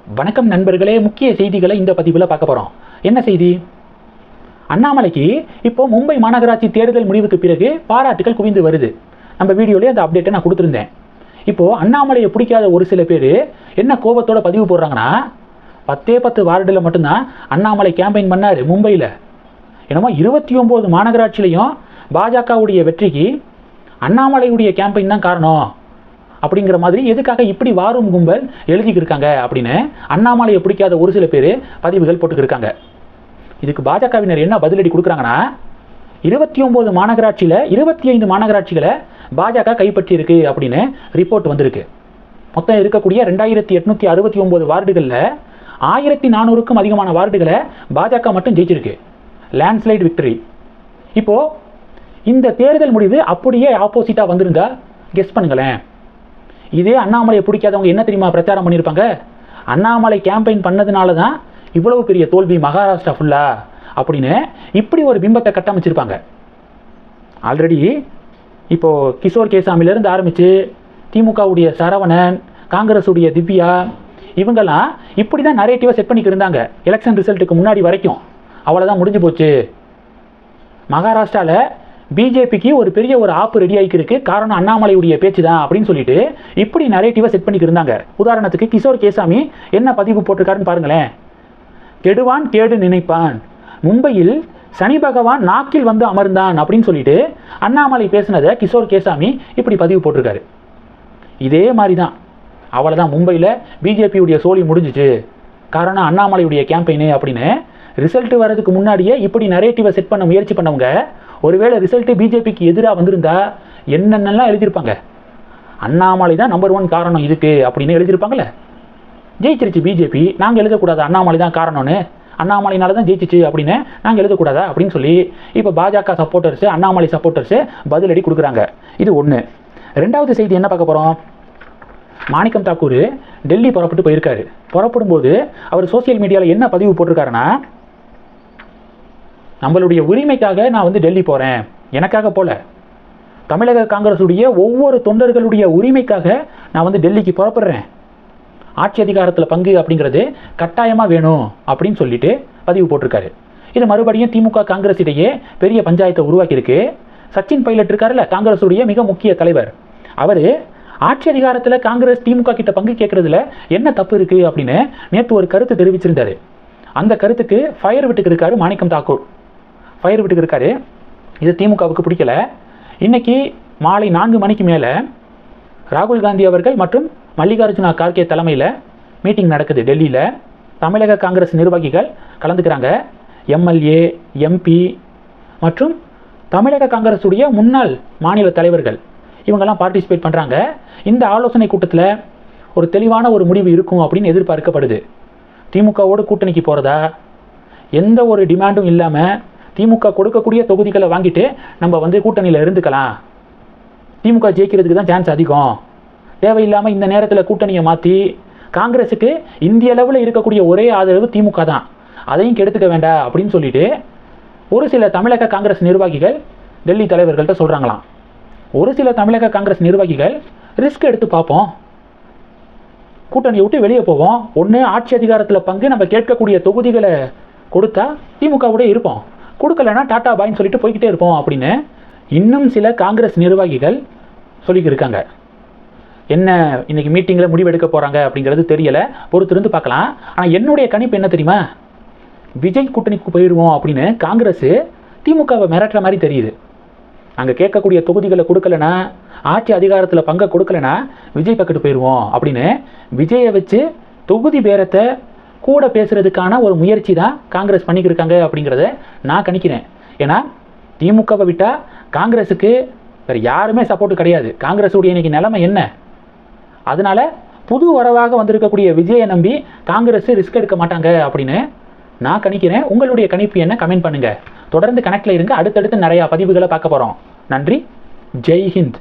வணக்கம் நண்பர்களே, முக்கிய செய்திகளை இந்த பதிவில் பார்க்க போகிறோம். என்ன செய்தி? அண்ணாமலைக்கு இப்போ மும்பை மாநகராட்சி தேர்தல் முடிவுக்கு பிறகு பாராட்டுகள் குவிந்து வருது. நம்ம வீடியோலேயே அந்த அப்டேட்டை நான் கொடுத்துருந்தேன். இப்போது அண்ணாமலையை பிடிக்காத ஒரு சில பேர் என்ன கோபத்தோட பதிவு போடுறாங்கன்னா, 10 வார்டில் மட்டும்தான் அண்ணாமலை கேம்பெயின் பண்ணார் மும்பையில். என்னமோ 29 மாநகராட்சியிலையும் பாஜகவுடைய வெற்றிக்கு அண்ணாமலையுடைய கேம்பெயின் தான் காரணம் அப்படிங்கிற மாதிரி எதுக்காக இப்படி வாரும் கும்பல் எழுதிக்கிருக்காங்க அப்படின்னு அண்ணாமலையை பிடிக்காத ஒரு சில பேர் பதிவுகள் போட்டுக்கிருக்காங்க. இதுக்கு பாஜகவினர் என்ன பதிலடி கொடுக்குறாங்கன்னா, 29 மாநகராட்சியில் 25 மாநகராட்சிகளை பாஜக கைப்பற்றியிருக்கு அப்படின்னு ரிப்போர்ட் வந்திருக்கு. மொத்தம் இருக்கக்கூடிய 2869 வார்டுகளில் 1400க்கும் அதிகமான வார்டுகளை பாஜக மட்டும் ஜெயிச்சிருக்கு. Landslide victory. இப்போது இந்த தேர்தல் முடிவு அப்படியே ஆப்போசிட்டாக வந்திருந்தா கெஸ் பண்ணுங்களேன். இதே அண்ணாமலையை பிடிக்காதவங்க என்ன தெரியுமா பிரச்சாரம் பண்ணியிருப்பாங்க? அண்ணாமலை கேம்பெயின் பண்ணதுனால தான் இவ்வளவு பெரிய தோல்வி மகாராஷ்டிரா ஃபுல்லா அப்படின்னு இப்படி ஒரு பிம்பத்தை கட்டமைச்சிருப்பாங்க. ஆல்ரெடி இப்போது கிஷோர் கேசாமிலேருந்து ஆரம்பித்து திமுகவுடைய சரவணன், காங்கிரஸுடைய திவ்யா, இவங்கெல்லாம் இப்படி தான் நரேட்டிவாக செட் பண்ணிக்கிட்டு இருந்தாங்க எலெக்ஷன் ரிசல்ட்டுக்கு முன்னாடி வரைக்கும். அவ்வளோதான், முடிஞ்சு போச்சு. மகாராஷ்டிராவில் பிஜேபிக்கு ஒரு பெரிய ஒரு ஆப்பு ரெடி ஆகிருக்கு, காரணம் அண்ணாமலையுடைய பேச்சு தான் அப்படின்னு சொல்லிட்டு இப்படி நரேட்டிவாக செட் பண்ணிக்கிருந்தாங்க. உதாரணத்துக்கு கிஷோர் கேசாமி என்ன பதிவு போட்டிருக்காருன்னு பாருங்களேன். கெடுவான் கேடு நினைப்பான், மும்பையில் சனி பகவான் நாக்கில் வந்து அமர்ந்தான் அப்படின்னு சொல்லிட்டு அண்ணாமலை பேசினதை கிஷோர் கேசாமி இப்படி பதிவு போட்டிருக்காரு. இதே மாதிரி தான், அவ்வளோதான், மும்பையில் பிஜேபியுடைய சோழி முடிஞ்சிச்சு, காரணம் அண்ணாமலையுடைய கேம்பெயின் அப்படின்னு ரிசல்ட் வர்றதுக்கு முன்னாடியே இப்படி நரேட்டிவை செட் பண்ண முயற்சி பண்ணவங்க ஒருவேளை ரிசல்ட்டு பிஜேபிக்கு எதிராக வந்திருந்தா என்னென்னலாம் எழுதியிருப்பாங்க. அண்ணாமலை தான் நம்பர் 1 காரணம் இதுக்கு அப்படின்னு எழுதியிருப்பாங்கள்ல. ஜெயிச்சிருச்சு பிஜேபி, நாங்கள் எழுதக்கூடாது அண்ணாமலை தான் காரணம்னு, அண்ணாமலைனால தான் ஜெயிச்சிச்சு அப்படின்னு நாங்கள் எழுதக்கூடாதா அப்படின்னு சொல்லி இப்போ பாஜக சப்போர்ட்டர்ஸு, அண்ணாமலை சப்போர்ட்டர்ஸு பதிலடி கொடுக்குறாங்க. இது ஒன்று. ரெண்டாவது செய்தி என்ன பார்க்க போகிறோம்? மாணிக்கம் தாக்கூர் டெல்லி புறப்பட்டு போயிருக்காரு. புறப்படும்போது அவர் சோசியல் மீடியாவில் என்ன பதிவு போட்டிருக்காருன்னா, நம்மளுடைய உரிமைக்காக நான் டெல்லி போகிறேன், எனக்காக போல, தமிழக காங்கிரஸுடைய ஒவ்வொரு தொண்டர்களுடைய உரிமைக்காக நான் டெல்லிக்கு புறப்படுறேன், ஆட்சி அதிகாரத்தில் பங்கு அப்படிங்கிறது கட்டாயமாக வேணும் அப்படின்னு சொல்லிட்டு பதிவு போட்டிருக்காரு. இது மறுபடியும் திமுக காங்கிரஸ் இடையே பெரிய பஞ்சாயத்தை உருவாக்கியிருக்கு. சச்சின் பைலட் இருக்காருல்ல, காங்கிரஸுடைய மிக முக்கிய தலைவர், அவர் ஆட்சி அதிகாரத்தில் காங்கிரஸ் திமுக கிட்ட பங்கு கேட்கறதுல என்ன தப்பு இருக்குது அப்படின்னு நேற்று ஒரு கருத்து தெரிவிச்சிருந்தாரு. அந்த கருத்துக்கு ஃபயர் விட்டுக்கு இருக்காரு மாணிக்கம் தாக்கூர், ஃபயர் விட்டுக்கு இருக்காரு. இது திமுகவுக்கு பிடிக்கல. இன்னைக்கு மாலை 4 மணிக்கு மேலே ராகுல் காந்தி அவர்கள் மற்றும் மல்லிகார்ஜுனா கார்கே தலைமையில் மீட்டிங் நடக்குது டெல்லியில். தமிழக காங்கிரஸ் நிர்வாகிகள் கலந்துக்கிறாங்க. எம்எல்ஏ, எம்பி மற்றும் தமிழக காங்கிரஸுடைய முன்னாள் மாநில தலைவர்கள் இவங்கெல்லாம் பார்ட்டிசிபேட் பண்ணுறாங்க. இந்த ஆலோசனை கூட்டத்தில் ஒரு தெளிவான ஒரு முடிவு இருக்கும் அப்படின்னு எதிர்பார்க்கப்படுது. திமுகவோடு கூட்டணிக்கு போகிறதா, எந்த ஒரு டிமாண்டும் இல்லாமல் திமுக கொடுக்கக்கூடிய தொகுதிகளை வாங்கிட்டு நம்ம கூட்டணியில் இருந்துக்கலாம், திமுக ஜெயிக்கிறதுக்கு தான் சான்ஸ் அதிகம், தேவையில்லாமல் இந்த நேரத்தில் கூட்டணியை மாற்றி காங்கிரஸுக்கு இந்திய அளவில் இருக்கக்கூடிய ஒரே ஆதரவு திமுக தான், அதையும் கெடுத்துக்க வேண்டாம் அப்படின்னு சொல்லிட்டு ஒரு சில தமிழக காங்கிரஸ் நிர்வாகிகள் டெல்லி தலைவர்கள்ட்ட சொல்கிறாங்களாம். ஒரு சில தமிழக காங்கிரஸ் நிர்வாகிகள் ரிஸ்க் எடுத்து பார்ப்போம், கூட்டணியை விட்டு வெளியே போவோம், ஒன்று ஆட்சி அதிகாரத்தில் பங்கு நம்ம கேட்கக்கூடிய தொகுதிகளை கொடுத்தா திமுகவோட இருப்போம், கொடுக்கலன்னா டாட்டா பாய்ன்னு சொல்லிட்டு போய்கிட்டே இருப்போம் அப்படின்னு இன்னும் சில காங்கிரஸ் நிர்வாகிகள் சொல்லிக்கிருக்காங்க. என்ன இன்னைக்கு மீட்டிங்கில் முடிவெடுக்க போகிறாங்க அப்படிங்கிறது தெரியலை, பொறுத்திருந்து பார்க்கலாம். ஆனால் என்னுடைய கணிப்பு என்ன தெரியுமா, விஜய் கூட்டணிக்கு போயிடுவோம் அப்படின்னு காங்கிரஸ் திமுகவை மிரட்டுற மாதிரி தெரியுது. அங்கே கேட்கக்கூடிய தொகுதிகளை கொடுக்கலனா, ஆட்சி அதிகாரத்தில் பங்கை கொடுக்கலனா விஜய் பக்கத்து போயிடுவோம் அப்படின்னு விஜயை வச்சு தொகுதி பேரத்தை கூட பேசுகிறதுக்கான ஒரு முயற்சி தான் காங்கிரஸ் பண்ணிக்கிருக்காங்க அப்படிங்கிறத நான் கணிக்கிறேன். ஏன்னா திமுகவை விட்டால் காங்கிரஸுக்கு வேறு யாருமே சப்போர்ட்டு கிடையாது. காங்கிரஸுடைய இன்னைக்கு நிலைமை என்ன? அதனால் புது வரவாக வந்திருக்கக்கூடிய விஜயை நம்பி காங்கிரஸ் ரிஸ்க் எடுக்க மாட்டாங்க அப்படின்னு நான் கணிக்கிறேன். உங்களுடைய கணிப்பு என்ன? கமெண்ட் பண்ணுங்கள். தொடர்ந்து கனெக்டில் இருங்க. அடுத்தடுத்து நிறையா பதிவுகளை பார்க்க போகிறோம். நன்றி. ஜெய் ஹிந்த்.